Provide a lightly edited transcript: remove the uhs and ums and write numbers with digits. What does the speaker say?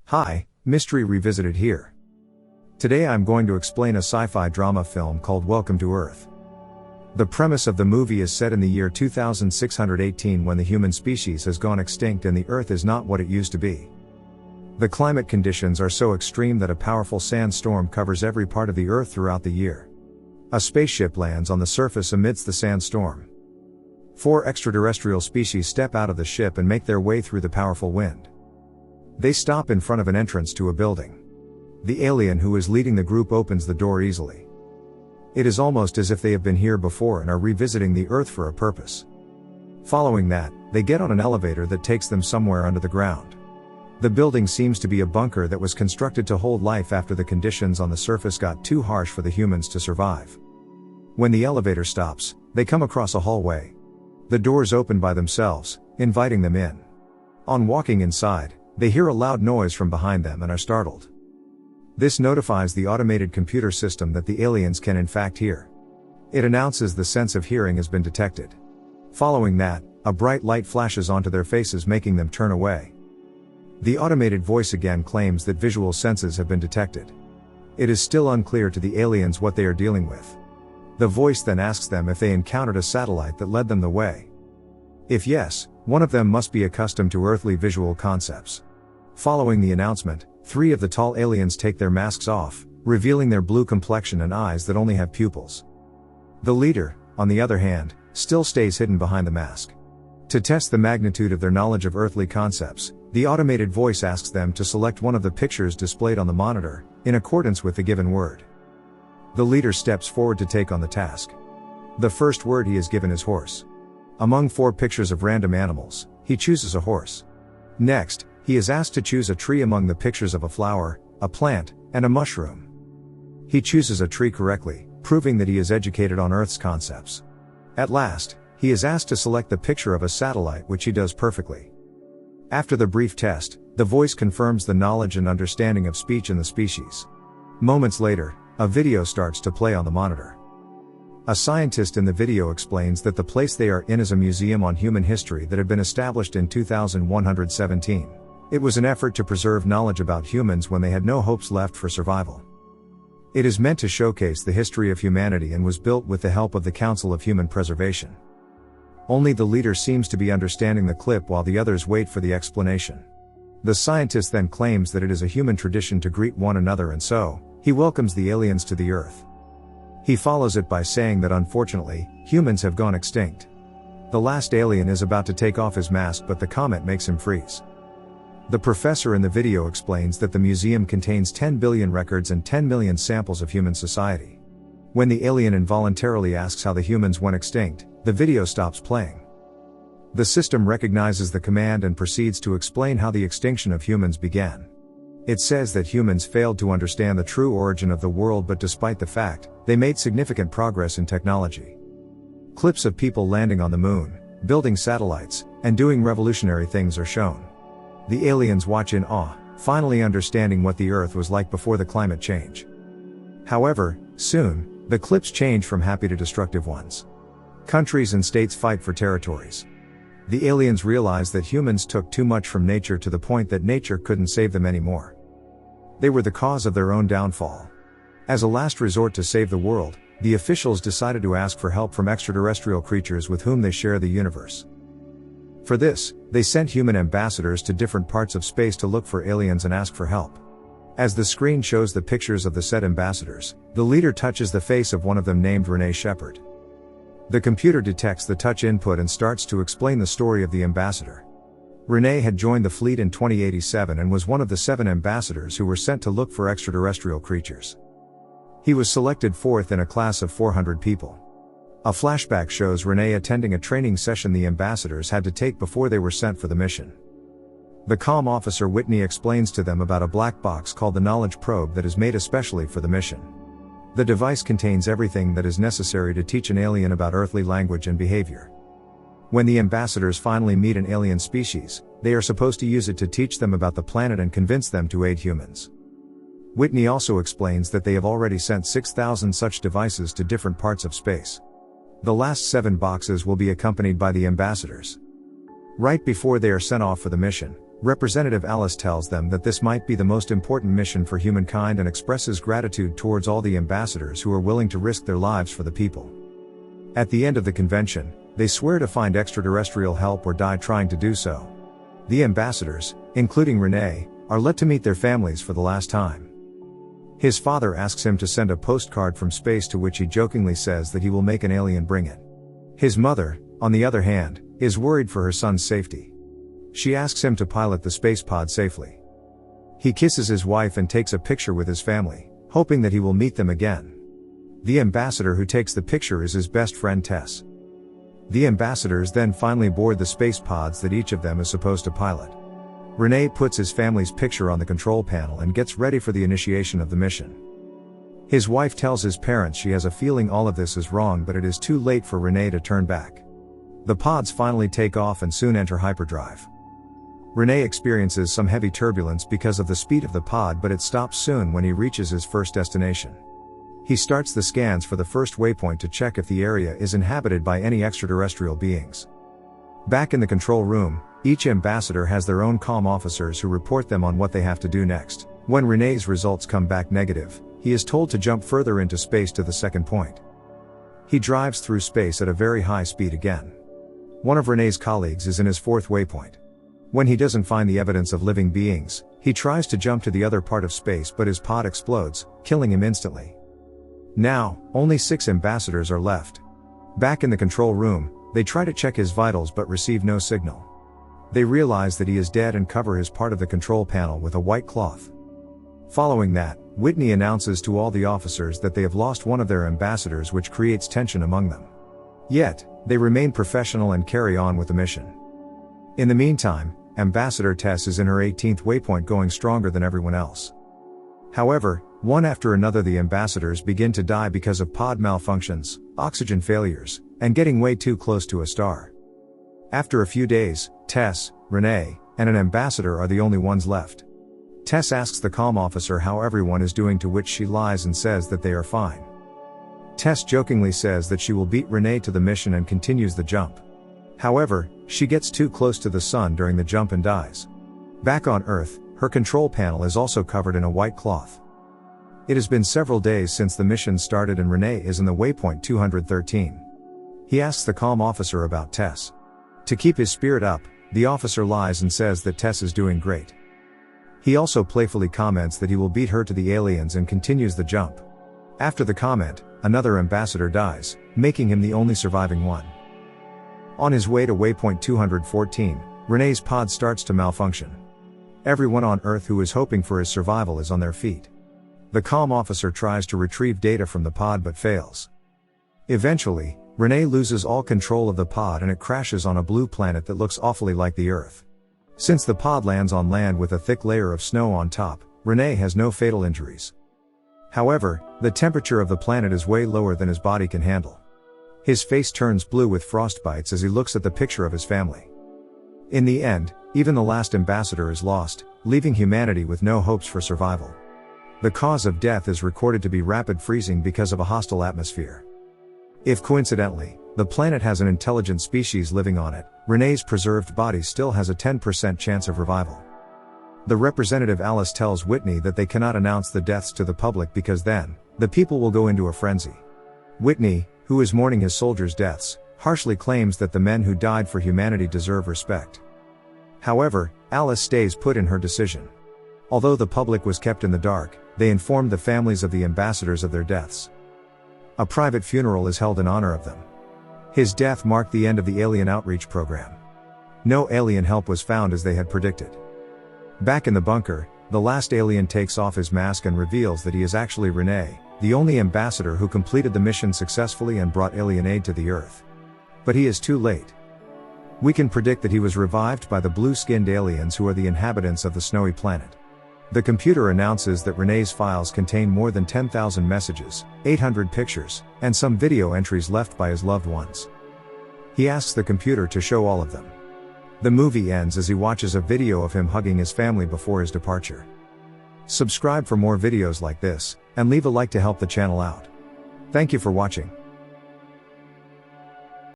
Hi, Mystery Revisited here. Today I'm going to explain a sci-fi drama film called Welcome to Earth. The premise of the movie is set in the year 2618 when the human species has gone extinct and the Earth is not what it used to be. The climate conditions are so extreme that a powerful sandstorm covers every part of the Earth throughout the year. A spaceship lands on the surface amidst the sandstorm. 4 extraterrestrial species step out of the ship and make their way through the powerful wind. They stop in front of an entrance to a building. The alien who is leading the group opens the door easily. It is almost as if they have been here before and are revisiting the Earth for a purpose. Following that, they get on an elevator that takes them somewhere under the ground. The building seems to be a bunker that was constructed to hold life after the conditions on the surface got too harsh for the humans to survive. When the elevator stops, they come across a hallway. The doors open by themselves, inviting them in. On walking inside, they hear a loud noise from behind them and are startled. This notifies the automated computer system that the aliens can in fact hear. It announces the sense of hearing has been detected. Following that, a bright light flashes onto their faces, making them turn away. The automated voice again claims that visual senses have been detected. It is still unclear to the aliens what they are dealing with. The voice then asks them if they encountered a satellite that led them the way. If yes, one of them must be accustomed to earthly visual concepts. Following the announcement, 3 of the tall aliens take their masks off, revealing their blue complexion and eyes that only have pupils. The leader, on the other hand, still stays hidden behind the mask. To test the magnitude of their knowledge of earthly concepts, the automated voice asks them to select one of the pictures displayed on the monitor, in accordance with the given word. The leader steps forward to take on the task. The first word he is given is horse. Among 4 pictures of random animals, he chooses a horse. Next, he is asked to choose a tree among the pictures of a flower, a plant, and a mushroom. He chooses a tree correctly, proving that he is educated on Earth's concepts. At last, he is asked to select the picture of a satellite, which he does perfectly. After the brief test, the voice confirms the knowledge and understanding of speech in the species. Moments later, a video starts to play on the monitor. A scientist in the video explains that the place they are in is a museum on human history that had been established in 2117. It was an effort to preserve knowledge about humans when they had no hopes left for survival. It is meant to showcase the history of humanity and was built with the help of the Council of Human Preservation. Only the leader seems to be understanding the clip while the others wait for the explanation. The scientist then claims that it is a human tradition to greet one another, and so, he welcomes the aliens to the Earth. He follows it by saying that unfortunately, humans have gone extinct. The last alien is about to take off his mask, but the comment makes him freeze. The professor in the video explains that the museum contains 10 billion records and 10 million samples of human society. When the alien involuntarily asks how the humans went extinct, the video stops playing. The system recognizes the command and proceeds to explain how the extinction of humans began. It says that humans failed to understand the true origin of the world, but despite the fact, they made significant progress in technology. Clips of people landing on the moon, building satellites, and doing revolutionary things are shown. The aliens watch in awe, finally understanding what the Earth was like before the climate change. However, soon, the clips change from happy to destructive ones. Countries and states fight for territories. The aliens realize that humans took too much from nature to the point that nature couldn't save them anymore. They were the cause of their own downfall. As a last resort to save the world, the officials decided to ask for help from extraterrestrial creatures with whom they share the universe. For this, they sent human ambassadors to different parts of space to look for aliens and ask for help. As the screen shows the pictures of the said ambassadors, the leader touches the face of one of them named Renee Shepard. The computer detects the touch input and starts to explain the story of the ambassador. Renee had joined the fleet in 2087 and was one of the 7 ambassadors who were sent to look for extraterrestrial creatures. He was selected 4th in a class of 400 people. A flashback shows Renee attending a training session the ambassadors had to take before they were sent for the mission. The comm officer Whitney explains to them about a black box called the Knowledge Probe that is made especially for the mission. The device contains everything that is necessary to teach an alien about earthly language and behavior. When the ambassadors finally meet an alien species, they are supposed to use it to teach them about the planet and convince them to aid humans. Whitney also explains that they have already sent 6,000 such devices to different parts of space. The last 7 boxes will be accompanied by the ambassadors. Right before they are sent off for the mission, Representative Alice tells them that this might be the most important mission for humankind and expresses gratitude towards all the ambassadors who are willing to risk their lives for the people. At the end of the convention, they swear to find extraterrestrial help or die trying to do so. The ambassadors, including Rene, are let to meet their families for the last time. His father asks him to send a postcard from space, to which he jokingly says that he will make an alien bring it. His mother, on the other hand, is worried for her son's safety. She asks him to pilot the space pod safely. He kisses his wife and takes a picture with his family, hoping that he will meet them again. The ambassador who takes the picture is his best friend Tess. The ambassadors then finally board the space pods that each of them is supposed to pilot. Rene puts his family's picture on the control panel and gets ready for the initiation of the mission. His wife tells his parents she has a feeling all of this is wrong, but it is too late for Rene to turn back. The pods finally take off and soon enter hyperdrive. Rene experiences some heavy turbulence because of the speed of the pod, but it stops soon when he reaches his first destination. He starts the scans for the first waypoint to check if the area is inhabited by any extraterrestrial beings. Back in the control room, each ambassador has their own comm officers who report them on what they have to do next. When Rene's results come back negative, he is told to jump further into space to the second point. He drives through space at a very high speed again. One of Rene's colleagues is in his fourth waypoint. When he doesn't find the evidence of living beings, he tries to jump to the other part of space, but his pod explodes, killing him instantly. Now, only 6 ambassadors are left. Back in the control room, they try to check his vitals but receive no signal. They realize that he is dead and cover his part of the control panel with a white cloth. Following that, Whitney announces to all the officers that they have lost one of their ambassadors, which creates tension among them. Yet, they remain professional and carry on with the mission. In the meantime, Ambassador Tess is in her 18th waypoint, going stronger than everyone else. However, one after another the ambassadors begin to die because of pod malfunctions, oxygen failures, and getting way too close to a star. After a few days, Tess, Rene, and an ambassador are the only ones left. Tess asks the comm officer how everyone is doing, to which she lies and says that they are fine. Tess jokingly says that she will beat Rene to the mission and continues the jump. However, she gets too close to the sun during the jump and dies. Back on Earth, her control panel is also covered in a white cloth. It has been several days since the mission started and Rene is in the waypoint 213. He asks the comm officer about Tess. To keep his spirit up, the officer lies and says that Tess is doing great. He also playfully comments that he will beat her to the aliens and continues the jump. After the comment, another ambassador dies, making him the only surviving one. On his way to waypoint 214, Rene's pod starts to malfunction. Everyone on Earth who is hoping for his survival is on their feet. The comm officer tries to retrieve data from the pod but fails. Eventually, Rene loses all control of the pod and it crashes on a blue planet that looks awfully like the Earth. Since the pod lands on land with a thick layer of snow on top, Rene has no fatal injuries. However, the temperature of the planet is way lower than his body can handle. His face turns blue with frostbites as he looks at the picture of his family. In the end, even the last ambassador is lost, leaving humanity with no hopes for survival. The cause of death is recorded to be rapid freezing because of a hostile atmosphere. If coincidentally, the planet has an intelligent species living on it, Rene's preserved body still has a 10% chance of revival. The representative Alice tells Whitney that they cannot announce the deaths to the public because then, the people will go into a frenzy. Whitney, who is mourning his soldiers' deaths, harshly claims that the men who died for humanity deserve respect. However, Alice stays put in her decision. Although the public was kept in the dark, they informed the families of the ambassadors of their deaths. A private funeral is held in honor of them. His death marked the end of the alien outreach program. No alien help was found as they had predicted. Back in the bunker, the last alien takes off his mask and reveals that he is actually Rene, the only ambassador who completed the mission successfully and brought alien aid to the Earth. But he is too late. We can predict that he was revived by the blue-skinned aliens who are the inhabitants of the snowy planet. The computer announces that Rene's files contain more than 10,000 messages, 800 pictures, and some video entries left by his loved ones. He asks the computer to show all of them. The movie ends as he watches a video of him hugging his family before his departure. Subscribe for more videos like this, and leave a like to help the channel out. Thank you for watching.